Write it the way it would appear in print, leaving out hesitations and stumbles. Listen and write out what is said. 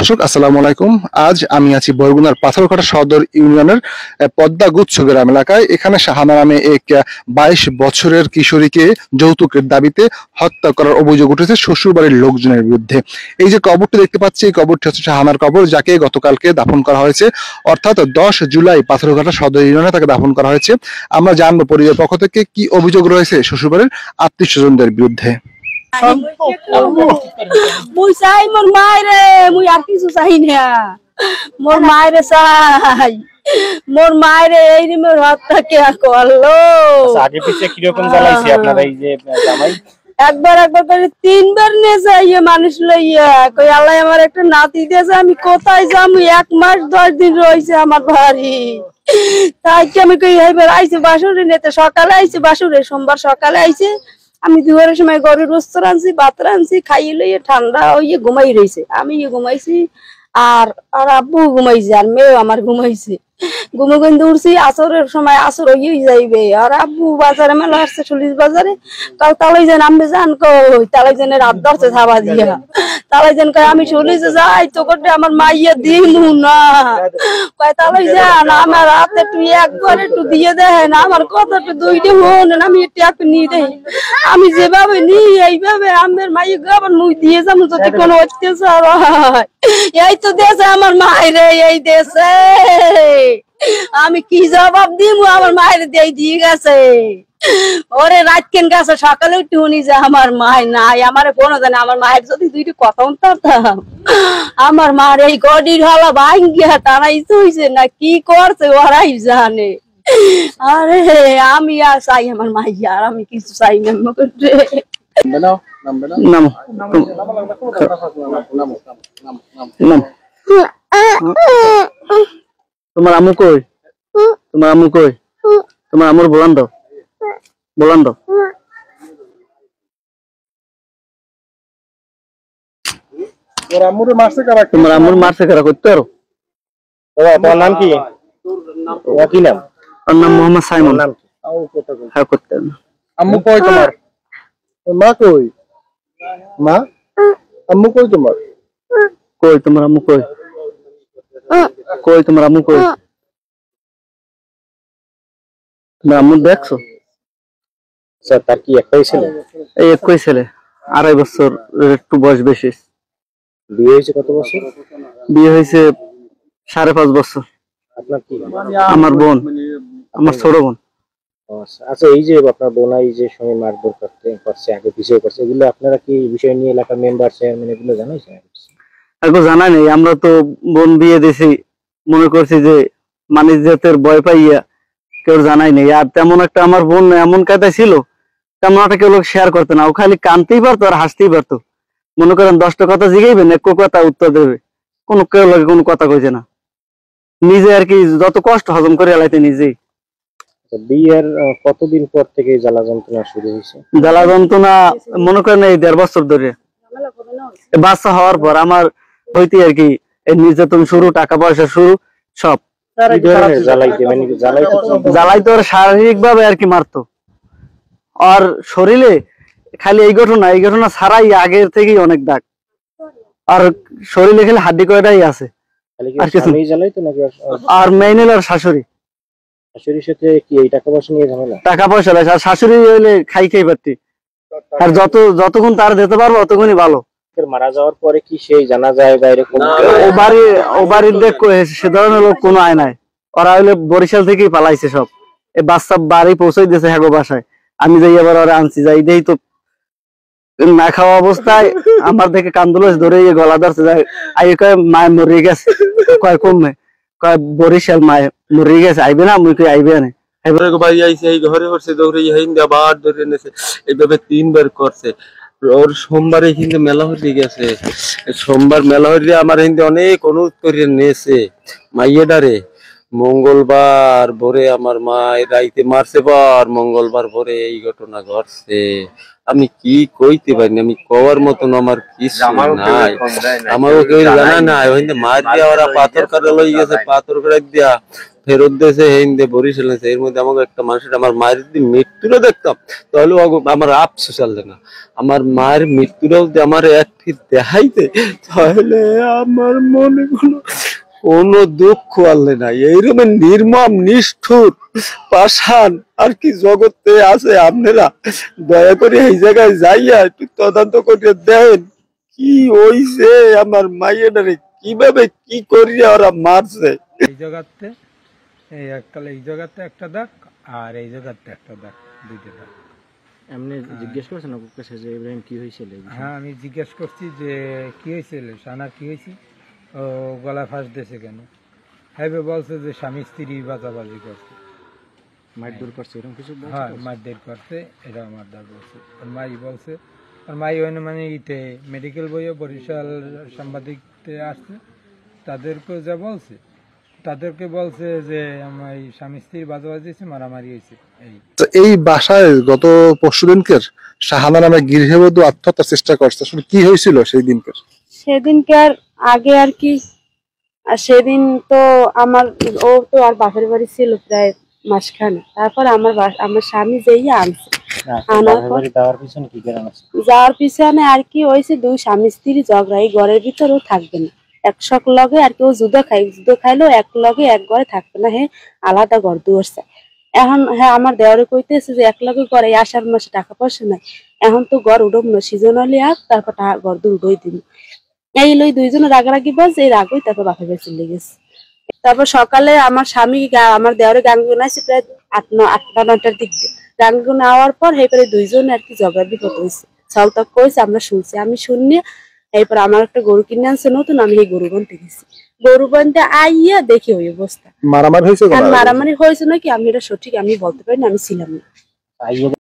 দর্শক আসসালামু আলাইকুম। আজ আমি আছি বরগুনার পাথরঘাটা সদর ইউনিয়নের পদ্মা গুচ্ছ গ্রাম এলাকায়। এখানে শাহানা নামে এক 22 বছরের কিশোরীকে যৌতুকের দাবিতে হত্যা করার অভিযোগ উঠেছে শ্বশুরবাড়ির লোকজনের বিরুদ্ধে। এই যে কবরটি দেখতে পাচ্ছি, এই কবরটি হচ্ছে শাহানার কবর, যাকে গতকালকে দাফন করা হয়েছে, অর্থাৎ 10 জুলাই পাথরঘাটা সদর ইউনিয়নে তাকে দাফন করা হয়েছে। আমরা জানবো পরিবারের পক্ষ থেকে কি অভিযোগ রয়েছে শ্বশুরবাড়ির আত্মীয় স্বজনদের বিরুদ্ধে। মুই চাই মোর মায়েরে, মুই আর কিছু চাই না। মোর মায়েরে চাই, মোর মায়েরে এই মোর হত্যা কে করলো। আগে পিছে কিরকম জ্বালাইছে আপনারা এই যে জামাই? একবার করে 3 বার নিয়ে যাই মানুষ লইয়া। কই আল্লাহ আমার একটা নাতি দিয়েছে, আমি কোথায় যাবো? 1 মাস 10 দিন রয়েছে আমার বাড়ি। তাই কি আমি কই এইবার আইছে বাসুরে নিতে, সকালে আইছে বাসুরে, সোমবার সকালে আইছে। আমি দুপুরের সময় গরুর রোস্ত রাঁধছি, ভাত রাঁধছি, খাইয়ে লইয়ে ঠান্ডা হইয়ে ঘুমাই রয়েছে। আমি ঘুমাইছি আর আব্বু ঘুমাইছে আর মেয়েও আমার ঘুমাইছে। ঘুমে কিন্তু উঠছি আসরের সময়, আসর হয়ে যাইবে। আর আব্বু বাজারে মেলা আসছে, চল্লিশ বাজারে। তালাই যেন আমি যান কই, তালাই যেন রাত ধরছে থাবা দিয়া। তালাই যেন কয় আমি চল্লিশে যাই, তো করতে আমার মাইয়া দিমু না। কয় তালাই যান, আমার রাতে একটু একবার একটু দিয়ে দেন, আমার কথা একটু 2টা হন, আমি ট্যাপ নিয়ে দেই। আমি যেভাবে নিই এইভাবে আমার মাইয়া আবার মুখ দিয়ে যাবো যদি কোনো অত্যাচার হয়। এই তো দেশে আমার মায়েরে, এই দেশে আমি কি জবাব দিব? আমার মায়ের দিয়ে গেছে, ওরে রাত কেন গেছে, সকালে একটু উনি যে আমার মায় নাই। আমার কোনো জানে, আমার মায়ের যদি 2টা কথা শুনতাম, আমার মার এই গডির হলা ভাঙ্গিয়া টানাই হইছে না কি করছে ওরাই জানে। আরে আমি আর চাই আমার মাইয়া, আর আমি কিছু চাই না। তোমার আম্মু কই? তোমার আম্মু কই? তোমার আম্মুর বলান দাও, বলান দাও। তোমার আম্মুর মারছে কারা করতে পারো? তোমার নাম কি? কি নাম? ওর নাম মোহাম্মদ সাইমন। নাম কি? হ্যাঁ করতে না। আম্মু কই তোমার? মা কই? মা আম্মু কই তোমার? কই তোমার আম্মু কই? কই তোমার আম্মু কই? তোমার আম্মু দেখছো? স্যার তার কি একটাই ছেলে? এই একই ছেলে, 2.5 বছর, একটু বয়স বেশি। বিয়ে হয়েছে কত বছর? বিয়ে হয়েছে 5.5 বছর। আপনার কি? আমার বোন, আমার ছোট বোন। আচ্ছা, এই যে আপনার বোন এই যে সময় মারধর করছে, আগে পিছিয়ে করছে, এগুলো আপনারা কি এই বিষয় নিয়ে এলাকার মেম্বার চেয়ারম্যান এগুলো জানাইছেন? এখন জানাই নেই, আমরা তো বোন বিয়ে দিছি, মনে করছি যে মানুষ জাতের ভয় পাইয়া কেউ জানাই নেই। আর তেমন একটা আমার বোন এমন কায়দায় ছিল, তেমন একটা কেউ লোক শেয়ার করতো না। ও খালি কানতেই পারতো আর হাসতেই পারতো। মনে করেন 10টা কথা জিগাইবেন, এক কথা উত্তর দেবে, কোনো কেউ লোকে কোনো কথা কইছে না। নিজে আর কি যত কষ্ট হজম করে এলাইতে নিজেই। বিয়ের কতদিন পর থেকে জ্বালা যন্ত্রণা শুরু হয়েছে? জ্বালা যন্ত্রণা মনে করেন এই 1.5 বছর ধরে। বাচ্চা হওয়ার পর আমার হইতে আর কি এই নির্যাতন শুরু, টাকা পয়সা শুরু, সব জ্বালাইতো। আর শারীরিক ভাবে আর কি মারতো। আর শরীরে খালি এই ঘটনা ছাড়াই আগের থেকেই অনেক দাগ। আর শরীরে খালি হাড্ডি কয়টাই আছে, আর কিছু। আর মেইন আর শাশুড়ি, শাশুড়ির সাথে কি এই টাকা পয়সা নিয়ে ঝামেলা? টাকা পয়সা লাগে। আর শাশুড়ি হইলে খাই পারতি। আর যতক্ষণ তার দিতে পারবো ততক্ষণই ভালো। মারা যাওয়ার পরে কি সেই জানা যায় বা এরকম ও বাড়ির দেখ সে ধরনের লোক কোনো আয় নাই। ওরা হইলে বরিশাল থেকেই পালাইছে সব। এই বাচ্চা বাড়ি পৌঁছাই দিয়েছে হ্যাগো বাসায়। আমি যাই এবার ওরা আনছি, যাই দেই তো না খাওয়া অবস্থায় আমার দেখে কান্দুলস ধরে গলা ধরছে, যায় আই কয় মায় মরে গেছে। কয় কমে, কয় বরিশাল মায় মরে গেছে, আইবে না? মুই কই আইবে না। ভাই আইছে এই ঘরে করছে, দৌড়ে আবার ধরে এনেছে, এইভাবে 3 বার করছে। ওর সোমবারে কিন্তু মেলা হয়ে গেছে, সোমবার মেলা হয়ে আমার হিন্দি অনেক অনুরোধ করে নিয়েছে মাইয়েডারে। মঙ্গলবার ভোরে আমার মা রাইতে মারছে, পর মঙ্গলবার ভোরে এই ঘটনা ঘটছে। আমি কি কইতে পারিনি, আমি কওয়ার মতন আমার কিছু নাই। আমাকে কেউ জানা নাই, ওইখানে মার দিয়া ওরা পাথর কাটা লই গেছে, পাথর কাটা দিয়া ফেরত দিয়েছে হিন্দে বরিশাল। এর মধ্যে আমাকে একটা মানুষের আমার মায়ের যদি মৃত্যুটা দেখতাম তাহলে আমার আফসোস চলবে না। আমার মায়ের মৃত্যুটাও যদি আমার একটি দেখাইতে তাহলে আমার মনে কোনো দুঃখ আনলে নাই। এইরকম নির্মম নিষ্ঠুর পাষাণ আর কি জগতে আছে? আপনারা দয়া করে এই জায়গায় যাইয়া একটু তদন্ত করে দেন কি হইছে আমার মাইয়াটারে, কিভাবে কি করিয়া ওরা মারছে। এই জায়গাতে এই এককালে এই জায়গাতে একটা দাগ আর এই জায়গাতে একটা দাগ, দুইটা দাগ। এমনি জিজ্ঞেস করছেন আপনার কাছে যে ইব্রাহিম কি হয়েছিল? হ্যাঁ, আমি জিজ্ঞেস করছি যে কি হয়েছিল, সানার কি হয়েছে, ও গলা ফাঁস দিয়েছে কেন? হাইবে বলছে যে স্বামী স্ত্রী বাজাবাজি করছে, মারধর করছে, এরকম কিছু বলছে? হ্যাঁ, মারধর করছে, এটা আমার দা বলছে। আর মাই বলছে, আর মাই ওখানে মানে ইতে মেডিকেল বইয়ে বরিশাল সাংবাদিকতে আসছে, তাদেরকে যা বলছে, তাদেরকে বলছে যে আমার স্বামী স্ত্রীর বাজাবাজি হয়েছে, মারামারি হয়েছে। এই তো এই বাসায় গত পরশুদিনকের শাহানা নামে গৃহবধূ আত্মহত্যার চেষ্টা করছে, আসলে কি হয়েছিল সেই দিনকের? সেদিনকার আগে আর কি, আর সেদিন তো আমার ও তো আর বাপের বাড়ি ছিল প্রায় মাসখানে। তারপর আমার স্বামী যেইয়া আনছে, আনার পর যাওয়ার পিছনে কি কারণ আছে? যাওয়ার পিছনে আর কি হয়েছে, দুই স্বামী স্ত্রী ঝগড়া, এই ঘরের ভিতরেও থাকবে না একশক লগে, আর কেউ যুদ্ধ খাইলেও এক লগে এক ঘরে থাকবে না, হে আলাদা ঘর দুয়ারছে। এখন হ্যাঁ, আমার দেওয়ারে কইতেছে যে এক লগে ঘরে আষাঢ় মাসে টাকা পয়সা নাই, এখন তো ঘর উঠব না, সিজনালি আস, তারপর ঘর দূর উঠই দিন। এই লই দুইজনে রাগারাগি বাজ, এই রাগই তারপর বাপের বাড়ি চলে গেছে। তারপর সকালে আমার স্বামী আমার দেওয়ারে গাঙ্গুন আছে প্রায় 8-9টার দিক দিয়ে। গাঙ্গুন আওয়ার পর এইবারে দুইজন আর কি ঝগড়া বিপদ হয়েছে, ছলতক করেছে, আমরা শুনছি। আমি শুনি এরপর আমার একটা গরু কিনে আনছে নতুন, আমি এই গরু বানতে গেছি। গরু বানতে আইয়া দেখি ওই অবস্থা। মারামারি হয়েছে? মারামারি হয়েছে নাকি আমি এটা সঠিক আমি বলতে পারি না, আমি ছিলাম না।